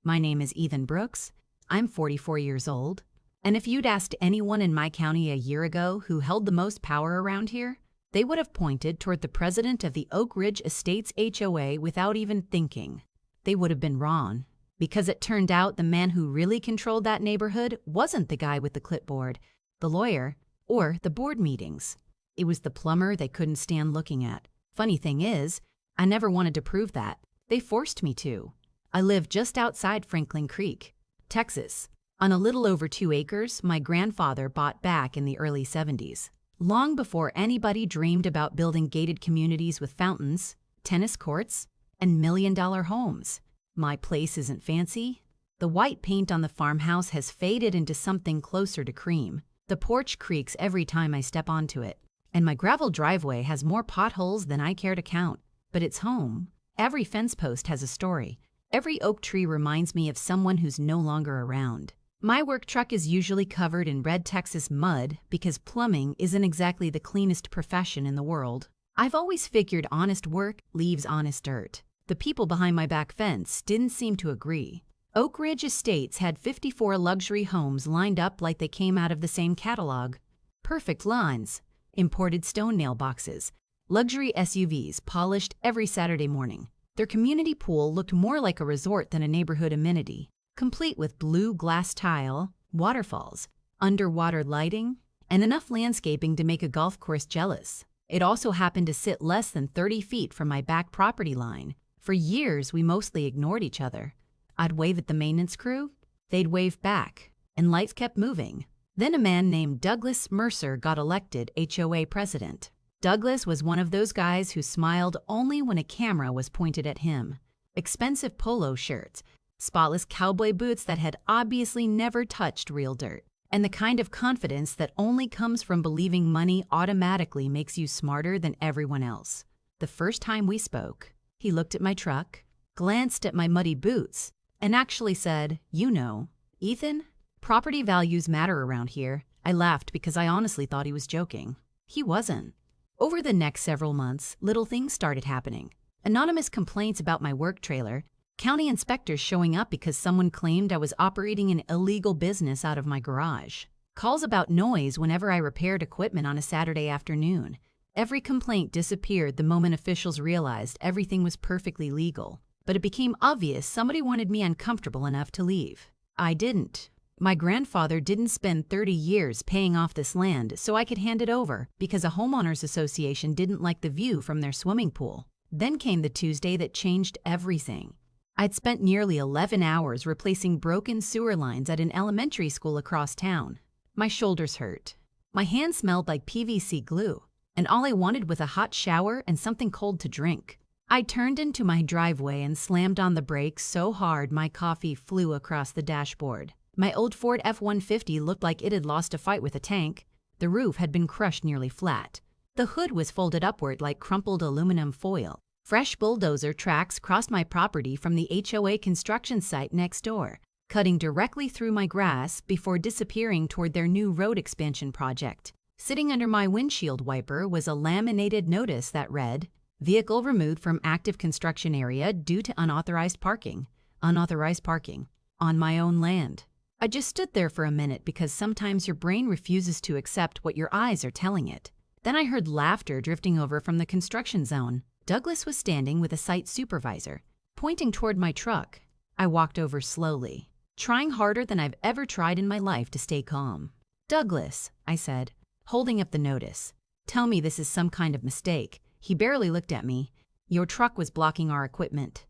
My name is Ethan Brooks. I'm 44 years old. And if you'd asked anyone in my county a year ago who held the most power around here, they would have pointed toward the president of the Oak Ridge Estates HOA without even thinking. They would have been wrong, because it turned out the man who really controlled that neighborhood wasn't the guy with the clipboard, the lawyer, or the board meetings. It was the plumber they couldn't stand looking at. Funny thing is, I never wanted to prove that. They forced me to. I live just outside Franklin Creek, Texas, on a little over 2 acres my grandfather bought back in the early 70s, long before anybody dreamed about building gated communities with fountains, tennis courts, and million-dollar homes. My place isn't fancy. The white paint on the farmhouse has faded into something closer to cream. The porch creaks every time I step onto it, and my gravel driveway has more potholes than I care to count. But it's home. Every fence post has a story. Every oak tree reminds me of someone who's no longer around. My work truck is usually covered in red Texas mud because plumbing isn't exactly the cleanest profession in the world. I've always figured honest work leaves honest dirt. The people behind my back fence didn't seem to agree. Oak Ridge Estates had 54 luxury homes lined up like they came out of the same catalog. Perfect lawns, imported stone mailboxes, luxury SUVs polished every Saturday morning. Their community pool looked more like a resort than a neighborhood amenity, complete with blue glass tile, waterfalls, underwater lighting, and enough landscaping to make a golf course jealous. It also happened to sit less than 30 feet from my back property line. For years, we mostly ignored each other. I'd wave at the maintenance crew, they'd wave back, and lights kept moving. Then a man named Douglas Mercer got elected HOA president. Douglas was one of those guys who smiled only when a camera was pointed at him. Expensive polo shirts, spotless cowboy boots that had obviously never touched real dirt, and the kind of confidence that only comes from believing money automatically makes you smarter than everyone else. The first time we spoke, he looked at my truck, glanced at my muddy boots, and actually said, "You know, Ethan, property values matter around here." I laughed because I honestly thought he was joking. He wasn't. Over the next several months, little things started happening. Anonymous complaints about my work trailer, county inspectors showing up because someone claimed I was operating an illegal business out of my garage, calls about noise whenever I repaired equipment on a Saturday afternoon. Every complaint disappeared the moment officials realized everything was perfectly legal. But it became obvious somebody wanted me uncomfortable enough to leave. I didn't. My grandfather didn't spend 30 years paying off this land so I could hand it over because a homeowners association didn't like the view from their swimming pool. Then came the Tuesday that changed everything. I'd spent nearly 11 hours replacing broken sewer lines at an elementary school across town. My shoulders hurt. My hands smelled like PVC glue, and all I wanted was a hot shower and something cold to drink. I turned into my driveway and slammed on the brakes so hard my coffee flew across the dashboard. My old Ford F-150 looked like it had lost a fight with a tank. The roof had been crushed nearly flat. The hood was folded upward like crumpled aluminum foil. Fresh bulldozer tracks crossed my property from the HOA construction site next door, cutting directly through my grass before disappearing toward their new road expansion project. Sitting under my windshield wiper was a laminated notice that read, "Vehicle removed from active construction area due to unauthorized parking. Unauthorized parking. On my own land." I just stood there for a minute because sometimes your brain refuses to accept what your eyes are telling it. Then I heard laughter drifting over from the construction zone. Douglas was standing with a site supervisor, pointing toward my truck. I walked over slowly, trying harder than I've ever tried in my life to stay calm. "Douglas," I said, holding up the notice, "tell me this is some kind of mistake." He barely looked at me. "Your truck was blocking our equipment."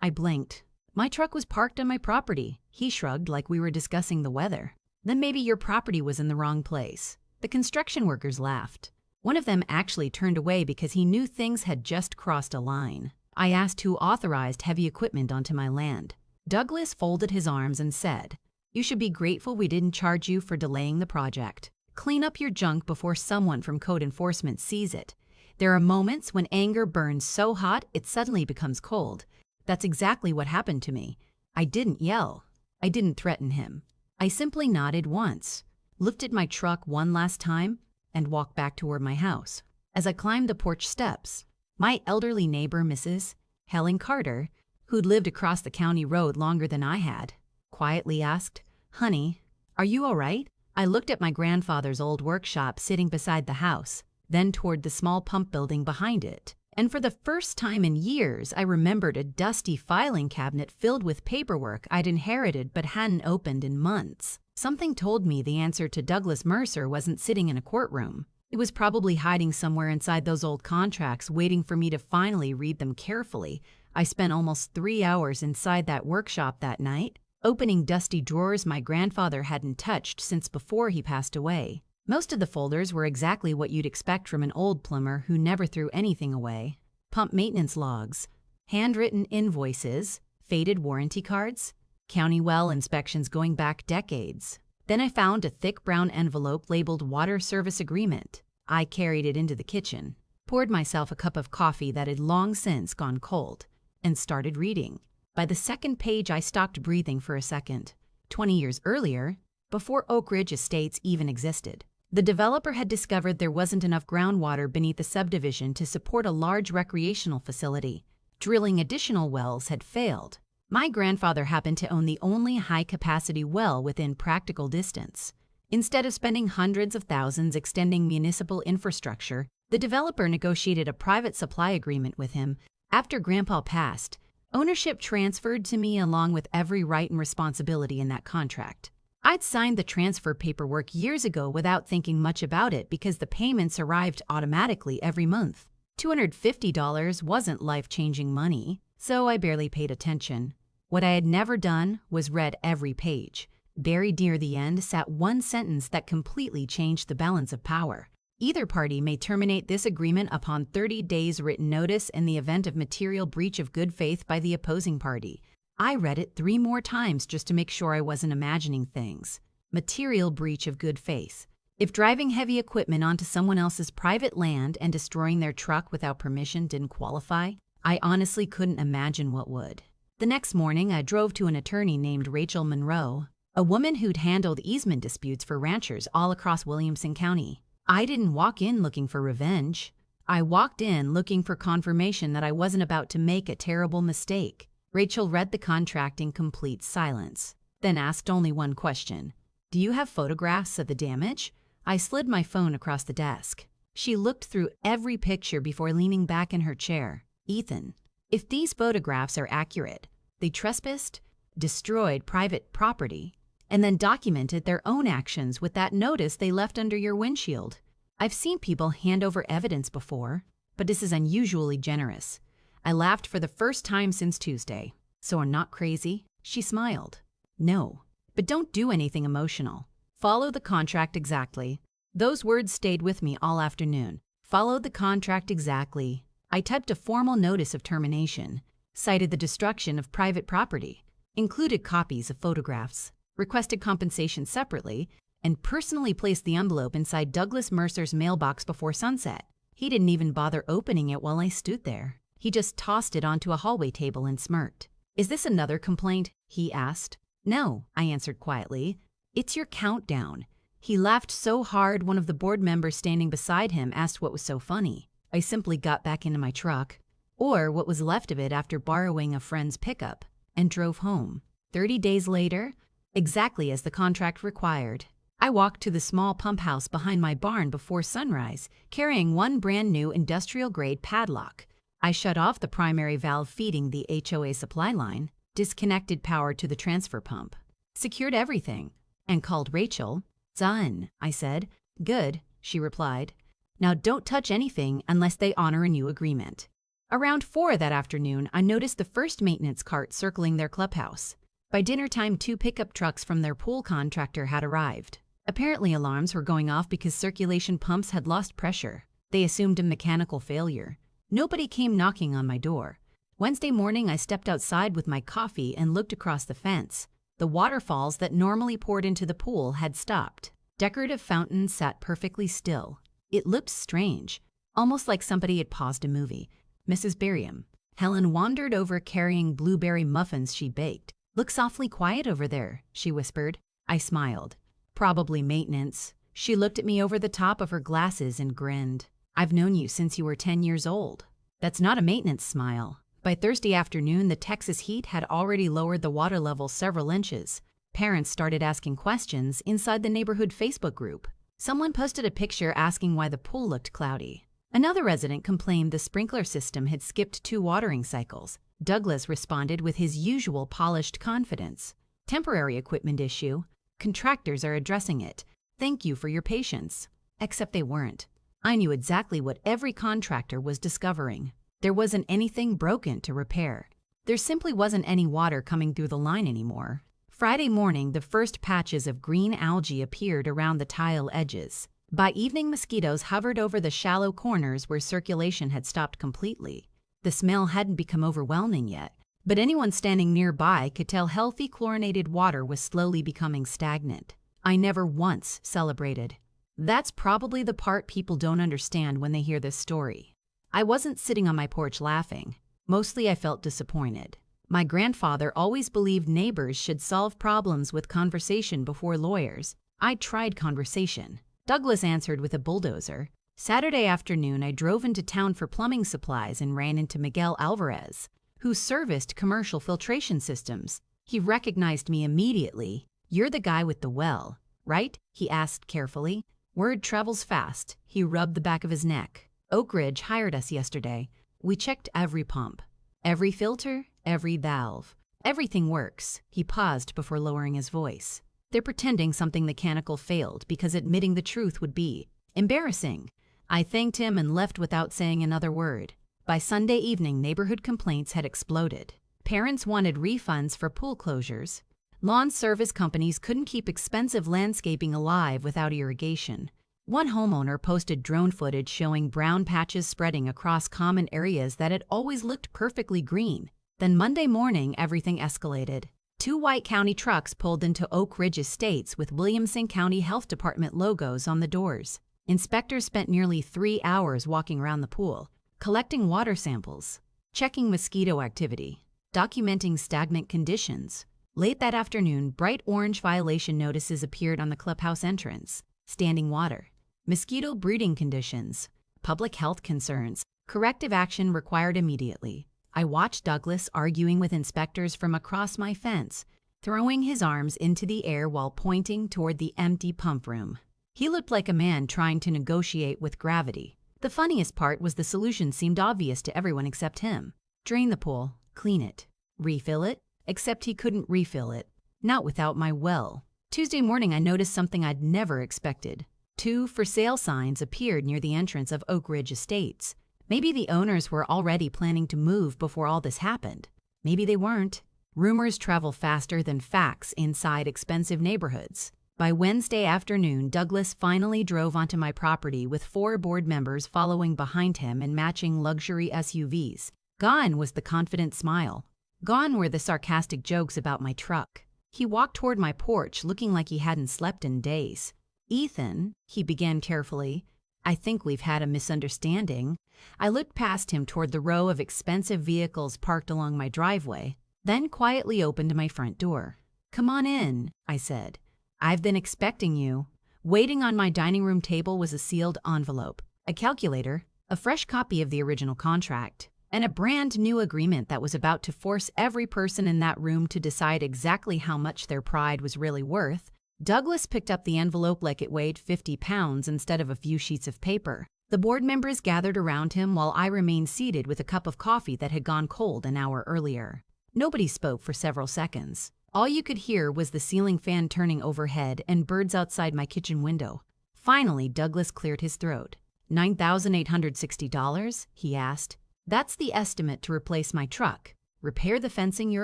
I blinked. "My truck was parked on my property." He shrugged like we were discussing the weather. "Then maybe your property was in the wrong place." The construction workers laughed. One of them actually turned away because he knew things had just crossed a line. I asked who authorized heavy equipment onto my land. Douglas folded his arms and said, "You should be grateful we didn't charge you for delaying the project. Clean up your junk before someone from code enforcement sees it. There are moments when anger burns so hot it suddenly becomes cold." That's exactly what happened to me. I didn't yell. I didn't threaten him. I simply nodded once, looked at my truck one last time, and walked back toward my house. As I climbed the porch steps, my elderly neighbor, Mrs. Helen Carter, who'd lived across the county road longer than I had, quietly asked, "Honey, are you all right?" I looked at my grandfather's old workshop sitting beside the house, then toward the small pump building behind it. And for the first time in years, I remembered a dusty filing cabinet filled with paperwork I'd inherited but hadn't opened in months. Something told me the answer to Douglas Mercer wasn't sitting in a courtroom. It was probably hiding somewhere inside those old contracts, waiting for me to finally read them carefully. I spent almost 3 hours inside that workshop that night, opening dusty drawers my grandfather hadn't touched since before he passed away. Most of the folders were exactly what you'd expect from an old plumber who never threw anything away. Pump maintenance logs, handwritten invoices, faded warranty cards, county well inspections going back decades. Then I found a thick brown envelope labeled Water Service Agreement. I carried it into the kitchen, poured myself a cup of coffee that had long since gone cold, and started reading. By the second page, I stopped breathing for a second. 20 years earlier, before Oak Ridge Estates even existed, the developer had discovered there wasn't enough groundwater beneath the subdivision to support a large recreational facility. Drilling additional wells had failed. My grandfather happened to own the only high-capacity well within practical distance. Instead of spending hundreds of thousands extending municipal infrastructure, the developer negotiated a private supply agreement with him. After Grandpa passed, ownership transferred to me along with every right and responsibility in that contract. I'd signed the transfer paperwork years ago without thinking much about it because the payments arrived automatically every month. $250 wasn't life-changing money, so I barely paid attention. What I had never done was read every page. Buried near the end sat one sentence that completely changed the balance of power. Either party may terminate this agreement upon 30 days written notice in the event of material breach of good faith by the opposing party. I read it 3 more times just to make sure I wasn't imagining things. Material breach of good faith. If driving heavy equipment onto someone else's private land and destroying their truck without permission didn't qualify, I honestly couldn't imagine what would. The next morning, I drove to an attorney named Rachel Monroe, a woman who'd handled easement disputes for ranchers all across Williamson County. I didn't walk in looking for revenge. I walked in looking for confirmation that I wasn't about to make a terrible mistake. Rachel read the contract in complete silence, then asked only one question. "Do you have photographs of the damage?" I slid my phone across the desk. She looked through every picture before leaning back in her chair. "Ethan, if these photographs are accurate, they trespassed, destroyed private property, and then documented their own actions with that notice they left under your windshield. I've seen people hand over evidence before, but this is unusually generous." I laughed for the first time since Tuesday. "So I'm not crazy?" She smiled. "No, but don't do anything emotional. Follow the contract exactly." Those words stayed with me all afternoon. Follow the contract exactly. I typed a formal notice of termination, cited the destruction of private property, included copies of photographs, requested compensation separately, and personally placed the envelope inside Douglas Mercer's mailbox before sunset. He didn't even bother opening it while I stood there. He just tossed it onto a hallway table and smirked. "Is this another complaint?" he asked. "No," I answered quietly. "It's your countdown." He laughed so hard one of the board members standing beside him asked what was so funny. I simply got back into my truck, or what was left of it after borrowing a friend's pickup, and drove home. 30 days later, exactly as the contract required, I walked to the small pump house behind my barn before sunrise, carrying one brand new industrial-grade padlock. I shut off the primary valve feeding the HOA supply line, disconnected power to the transfer pump, secured everything, and called Rachel. "Done," I said. "Good," she replied. "Now don't touch anything unless they honor a new agreement." Around 4 that afternoon, I noticed the first maintenance cart circling their clubhouse. By dinner time, 2 pickup trucks from their pool contractor had arrived. Apparently alarms were going off because circulation pumps had lost pressure. They assumed a mechanical failure. Nobody came knocking on my door. Wednesday morning, I stepped outside with my coffee and looked across the fence. The waterfalls that normally poured into the pool had stopped. Decorative fountains sat perfectly still. It looked strange, almost like somebody had paused a movie. Mrs. Barium. Helen wandered over carrying blueberry muffins she baked. "Looks awfully quiet over there," she whispered. I smiled. "Probably maintenance." She looked at me over the top of her glasses and grinned. "I've known you since you were 10 years old." "That's not a maintenance smile, By Thursday afternoon, the Texas heat had already lowered the water level several inches. Parents started asking questions inside the neighborhood Facebook group. Someone posted a picture asking why the pool looked cloudy. Another resident complained the sprinkler system had skipped 2 watering cycles. Douglas responded with his usual polished confidence. Temporary equipment issue. Contractors are addressing it. Thank you for your patience. Except they weren't. I knew exactly what every contractor was discovering. There wasn't anything broken to repair. There simply wasn't any water coming through the line anymore. Friday morning, the first patches of green algae appeared around the tile edges. By evening, mosquitoes hovered over the shallow corners where circulation had stopped completely. The smell hadn't become overwhelming yet, but anyone standing nearby could tell healthy chlorinated water was slowly becoming stagnant. I never once celebrated. That's probably the part people don't understand when they hear this story. I wasn't sitting on my porch laughing. Mostly I felt disappointed. My grandfather always believed neighbors should solve problems with conversation before lawyers. I tried conversation. Douglas answered with a bulldozer. Saturday afternoon, I drove into town for plumbing supplies and ran into Miguel Alvarez, who serviced commercial filtration systems. He recognized me immediately. "You're the guy with the well, right?" he asked carefully. "Word travels fast." He rubbed the back of his neck. "Oak Ridge hired us yesterday. We checked every pump, every filter, every valve. Everything works." He paused before lowering his voice. "They're pretending something mechanical failed because admitting the truth would be embarrassing." I thanked him and left without saying another word. By Sunday evening, neighborhood complaints had exploded. Parents wanted refunds for pool closures. Lawn service companies couldn't keep expensive landscaping alive without irrigation. One homeowner posted drone footage showing brown patches spreading across common areas that had always looked perfectly green. Then Monday morning, everything escalated. 2 White County trucks pulled into Oak Ridge Estates with Williamson County Health Department logos on the doors. Inspectors spent nearly 3 hours walking around the pool, collecting water samples, checking mosquito activity, documenting stagnant conditions. Late that afternoon, bright orange violation notices appeared on the clubhouse entrance. Standing water, mosquito breeding conditions, public health concerns, corrective action required immediately. I watched Douglas arguing with inspectors from across my fence, throwing his arms into the air while pointing toward the empty pump room. He looked like a man trying to negotiate with gravity. The funniest part was the solution seemed obvious to everyone except him. Drain the pool, clean it, refill it, except he couldn't refill it. Not without my well. Tuesday morning, I noticed something I'd never expected. 2 for sale signs appeared near the entrance of Oak Ridge Estates. Maybe the owners were already planning to move before all this happened. Maybe they weren't. Rumors travel faster than facts inside expensive neighborhoods. By Wednesday afternoon, Douglas finally drove onto my property with 4 board members following behind him in matching luxury SUVs. Gone was the confident smile. Gone were the sarcastic jokes about my truck. He walked toward my porch looking like he hadn't slept in days. "Ethan," he began carefully, "I think we've had a misunderstanding." I looked past him toward the row of expensive vehicles parked along my driveway, then quietly opened my front door. "Come on in," I said. "I've been expecting you." Waiting on my dining room table was a sealed envelope, a calculator, a fresh copy of the original contract, and a brand new agreement that was about to force every person in that room to decide exactly how much their pride was really worth. Douglas picked up the envelope like it weighed 50 pounds instead of a few sheets of paper. The board members gathered around him while I remained seated with a cup of coffee that had gone cold an hour earlier. Nobody spoke for several seconds. All you could hear was the ceiling fan turning overhead and birds outside my kitchen window. Finally, Douglas cleared his throat. $9,860? He asked. "That's the estimate to replace my truck, repair the fencing your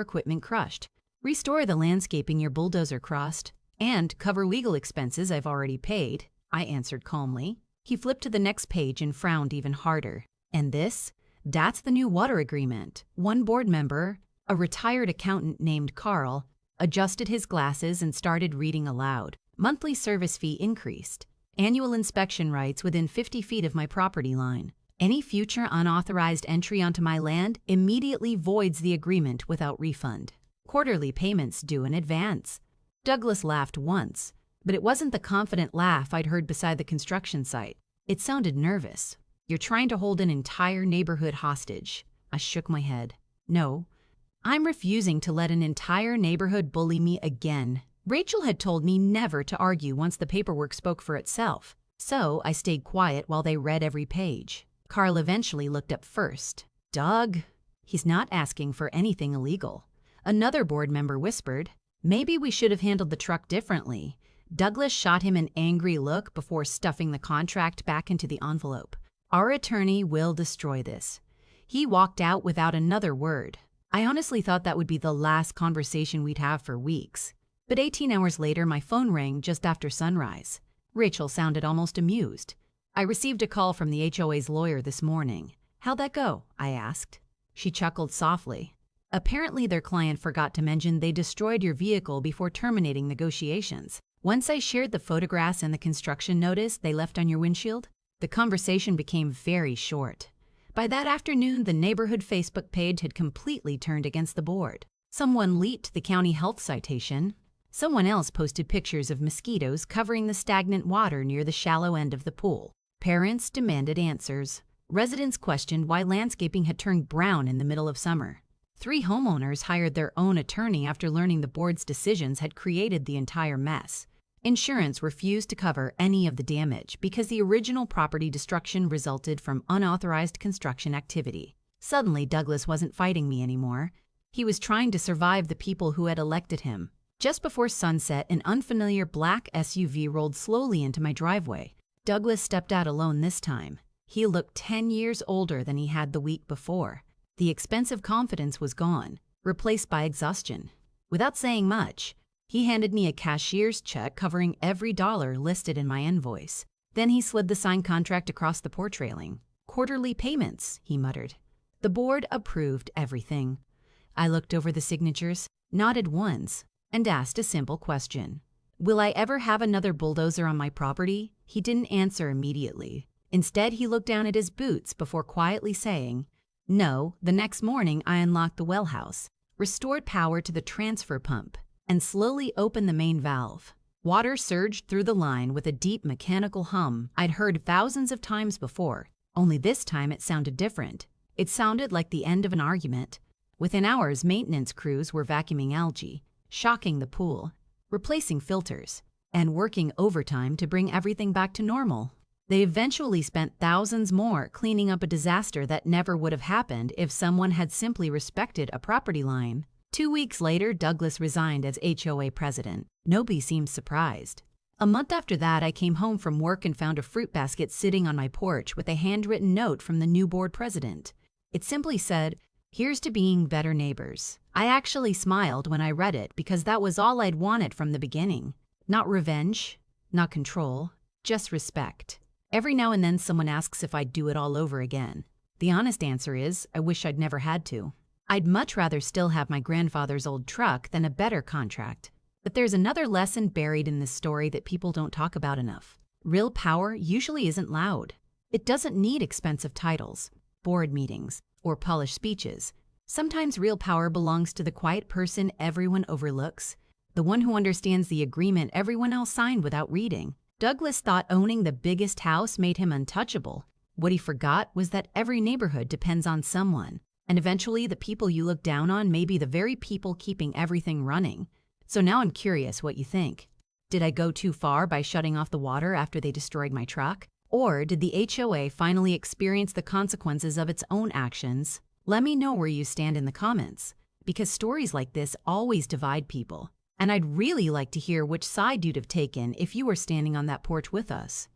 equipment crushed, restore the landscaping your bulldozer crossed, and cover legal expenses I've already paid," I answered calmly. He flipped to the next page and frowned even harder. "And this? That's the new water agreement." One board member, a retired accountant named Carl, adjusted his glasses and started reading aloud. Monthly service fee increased. Annual inspection rights within 50 feet of my property line. Any future unauthorized entry onto my land immediately voids the agreement without refund. Quarterly payments due in advance. Douglas laughed once, but it wasn't the confident laugh I'd heard beside the construction site. It sounded nervous. "You're trying to hold an entire neighborhood hostage." I shook my head. No, I'm refusing to let an entire neighborhood bully me again. Rachel had told me never to argue once the paperwork spoke for itself, so I stayed quiet while they read every page. Carl eventually looked up first. Doug, he's not asking for anything illegal. Another board member whispered, maybe we should have handled the truck differently. Douglas shot him an angry look before stuffing the contract back into the envelope. Our attorney will destroy this. He walked out without another word. I honestly thought that would be the last conversation we'd have for weeks. But 18 hours later, my phone rang just after sunrise. Rachel sounded almost amused. I received a call from the HOA's lawyer this morning. How'd that go? I asked. She chuckled softly. Apparently their client forgot to mention they destroyed your vehicle before terminating negotiations. Once I shared the photographs and the construction notice they left on your windshield, the conversation became very short. By that afternoon, the neighborhood Facebook page had completely turned against the board. Someone leaked the county health citation. Someone else posted pictures of mosquitoes covering the stagnant water near the shallow end of the pool. Parents demanded answers. Residents questioned why landscaping had turned brown in the middle of summer. 3 homeowners hired their own attorney after learning the board's decisions had created the entire mess. Insurance refused to cover any of the damage because the original property destruction resulted from unauthorized construction activity. Suddenly, Douglas wasn't fighting me anymore. He was trying to survive the people who had elected him. Just before sunset, an unfamiliar black SUV rolled slowly into my driveway. Douglas stepped out alone this time. He looked 10 years older than he had the week before. The expensive confidence was gone, replaced by exhaustion. Without saying much, he handed me a cashier's check covering every dollar listed in my invoice. Then he slid the signed contract across the porch railing. Quarterly payments, he muttered. The board approved everything. I looked over the signatures, nodded once, and asked a simple question. Will I ever have another bulldozer on my property? He didn't answer immediately. Instead, he looked down at his boots before quietly saying, no. The next morning, I unlocked the well house, restored power to the transfer pump, and slowly opened the main valve. Water surged through the line with a deep mechanical hum I'd heard thousands of times before, only this time it sounded different. It sounded like the end of an argument. Within hours, maintenance crews were vacuuming algae, shocking the pool, replacing filters, and working overtime to bring everything back to normal. They eventually spent thousands more cleaning up a disaster that never would have happened if someone had simply respected a property line. 2 weeks later, Douglas resigned as HOA president. Nobody seemed surprised. A month after that, I came home from work and found a fruit basket sitting on my porch with a handwritten note from the new board president. It simply said, "Here's to being better neighbors." I actually smiled when I read it because that was all I'd wanted from the beginning. Not revenge, not control, just respect. Every now and then someone asks if I'd do it all over again. The honest answer is, I wish I'd never had to. I'd much rather still have my grandfather's old truck than a better contract. But there's another lesson buried in this story that people don't talk about enough. Real power usually isn't loud. It doesn't need expensive titles, board meetings, or polished speeches. Sometimes real power belongs to the quiet person everyone overlooks, the one who understands the agreement everyone else signed without reading. Douglas thought owning the biggest house made him untouchable. What he forgot was that every neighborhood depends on someone, and eventually the people you look down on may be the very people keeping everything running. So now I'm curious what you think. Did I go too far by shutting off the water after they destroyed my truck? Or did the HOA finally experience the consequences of its own actions? Let me know where you stand in the comments, because stories like this always divide people. And I'd really like to hear which side you'd have taken if you were standing on that porch with us.